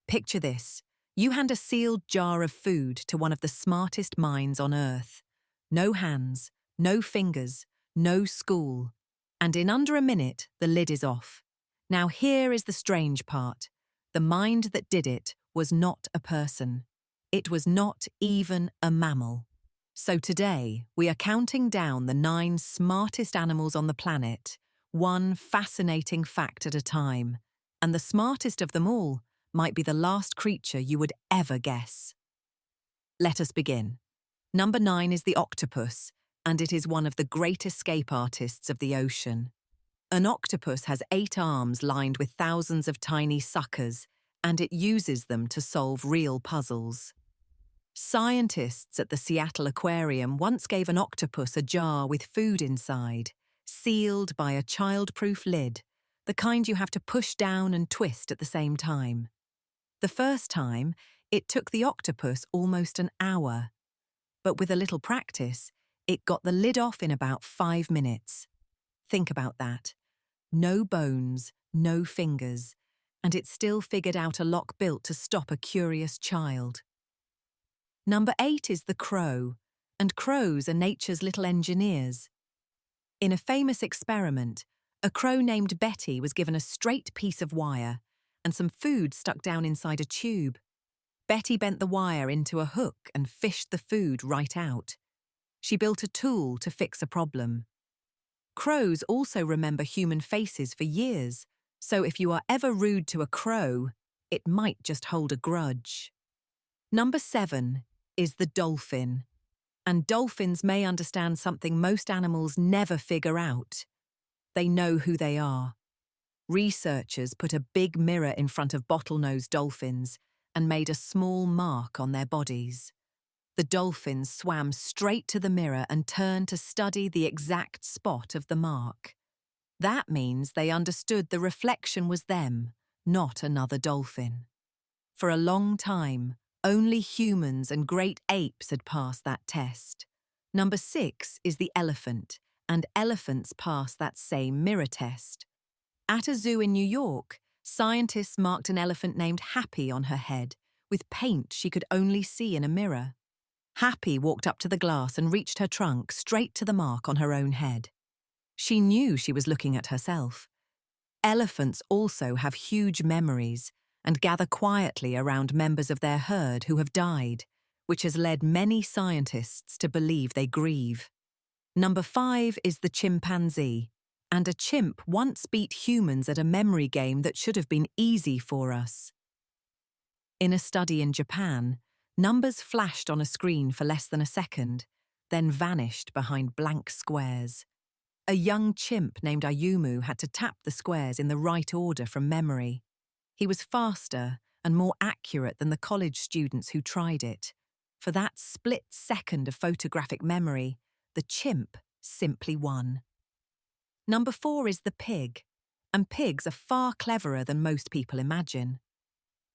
Picture this. You hand a sealed jar of food to one of the smartest minds on Earth. No hands, no fingers, no school. And in under a minute, the lid is off. Now here is the strange part. The mind that did it was not a person. It was not even a mammal. So today, we are counting down the 9 smartest animals on the planet, one fascinating fact at a time. And the smartest of them all might be the last creature you would ever guess. Let us begin. Number 9 is the octopus, and it is one of the great escape artists of the ocean. An octopus has 8 arms lined with thousands of tiny suckers, and it uses them to solve real puzzles. Scientists at the Seattle Aquarium once gave an octopus a jar with food inside, sealed by a childproof lid, the kind you have to push down and twist at the same time. The first time, it took the octopus almost an hour. But with a little practice, it got the lid off in about 5 minutes. Think about that. No bones, no fingers, and it still figured out a lock built to stop a curious child. Number 8 is the crow, and crows are nature's little engineers. In a famous experiment, a crow named Betty was given a straight piece of wire and some food stuck down inside a tube. Betty bent the wire into a hook and fished the food right out. She built a tool to fix a problem. Crows also remember human faces for years, so if you are ever rude to a crow, it might just hold a grudge. Number 7 is the dolphin. And dolphins may understand something most animals never figure out. They know who they are. Researchers put a big mirror in front of bottlenose dolphins and made a small mark on their bodies. The dolphins swam straight to the mirror and turned to study the exact spot of the mark. That means they understood the reflection was them, not another dolphin. For a long time, only humans and great apes had passed that test. Number 6 is the elephant, and elephants pass that same mirror test. At a zoo in New York, scientists marked an elephant named Happy on her head, with paint she could only see in a mirror. Happy walked up to the glass and reached her trunk straight to the mark on her own head. She knew she was looking at herself. Elephants also have huge memories and gather quietly around members of their herd who have died, which has led many scientists to believe they grieve. Number 5 is the chimpanzee, and a chimp once beat humans at a memory game that should have been easy for us. In a study in Japan, numbers flashed on a screen for less than a second, then vanished behind blank squares. A young chimp named Ayumu had to tap the squares in the right order from memory. He was faster and more accurate than the college students who tried it. For that split second of photographic memory, the chimp simply won. Number 4 is the pig, and pigs are far cleverer than most people imagine.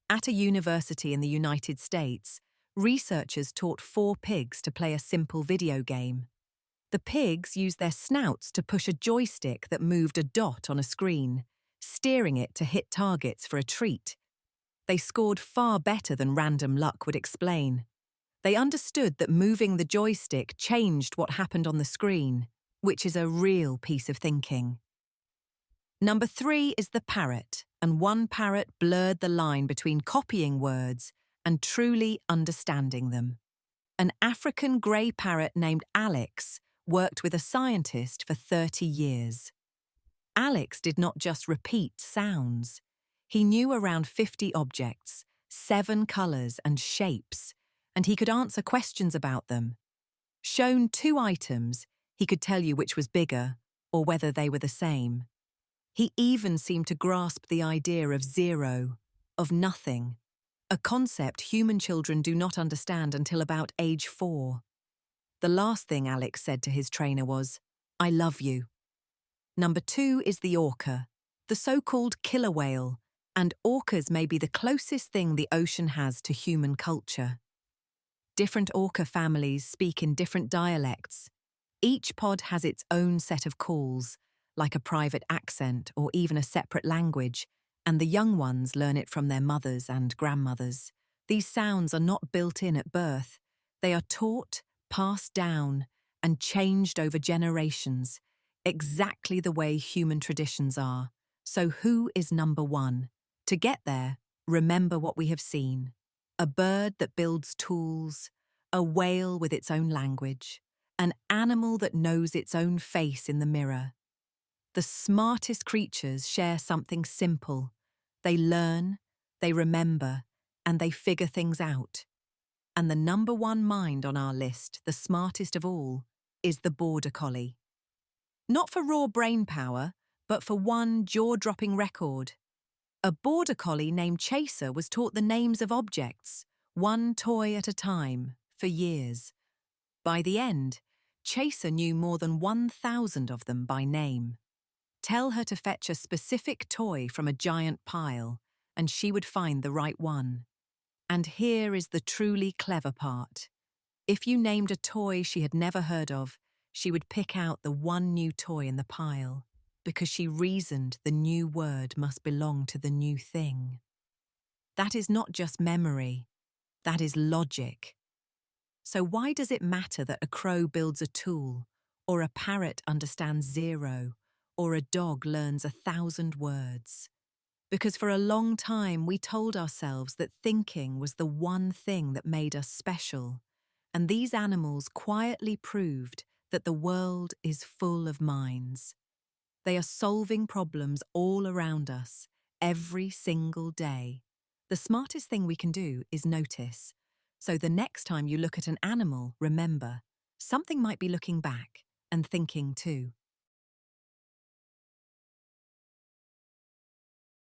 At a university in the United States, researchers taught 4 pigs to play a simple video game. The pigs used their snouts to push a joystick that moved a dot on a screen, steering it to hit targets for a treat. They scored far better than random luck would explain. They understood that moving the joystick changed what happened on the screen, which is a real piece of thinking. Number 3 is the parrot, and one parrot blurred the line between copying words and truly understanding them. An African grey parrot named Alex worked with a scientist for 30 years. Alex did not just repeat sounds. He knew around 50 objects, 7 colours and shapes, and he could answer questions about them. Shown 2 items, he could tell you which was bigger or whether they were the same. He even seemed to grasp the idea of zero, of nothing, a concept human children do not understand until about age 4. The last thing Alex said to his trainer was, "I love you." Number 2 is the orca, the so-called killer whale, and orcas may be the closest thing the ocean has to human culture. Different orca families speak in different dialects. Each pod has its own set of calls, like a private accent or even a separate language, And the young ones learn it from their mothers and grandmothers. These sounds are not built in at birth. They are taught, passed down, and changed over generations, exactly the way human traditions are. So who is number one? To get there, remember what we have seen. A bird that builds tools, a whale with its own language, an animal that knows its own face in the mirror. The smartest creatures share something simple. They learn, they remember, and they figure things out. And the number one mind on our list, the smartest of all, is the border collie. Not for raw brain power, but for one jaw-dropping record. A border collie named Chaser was taught the names of objects, one toy at a time, for years. By the end, Chaser knew more than 1,000 of them by name. Tell her to fetch a specific toy from a giant pile, and she would find the right one. And here is the truly clever part. If you named a toy she had never heard of, she would pick out the one new toy in the pile, because she reasoned the new word must belong to the new thing. That is not just memory, that is logic. So why does it matter that a crow builds a tool, or a parrot understands zero, or a dog learns 1,000 words? Because for a long time we told ourselves that thinking was the one thing that made us special, and these animals quietly proved that the world is full of minds. They are solving problems all around us, every single day. The smartest thing we can do is notice. So the next time you look at an animal, remember, something might be looking back and thinking too.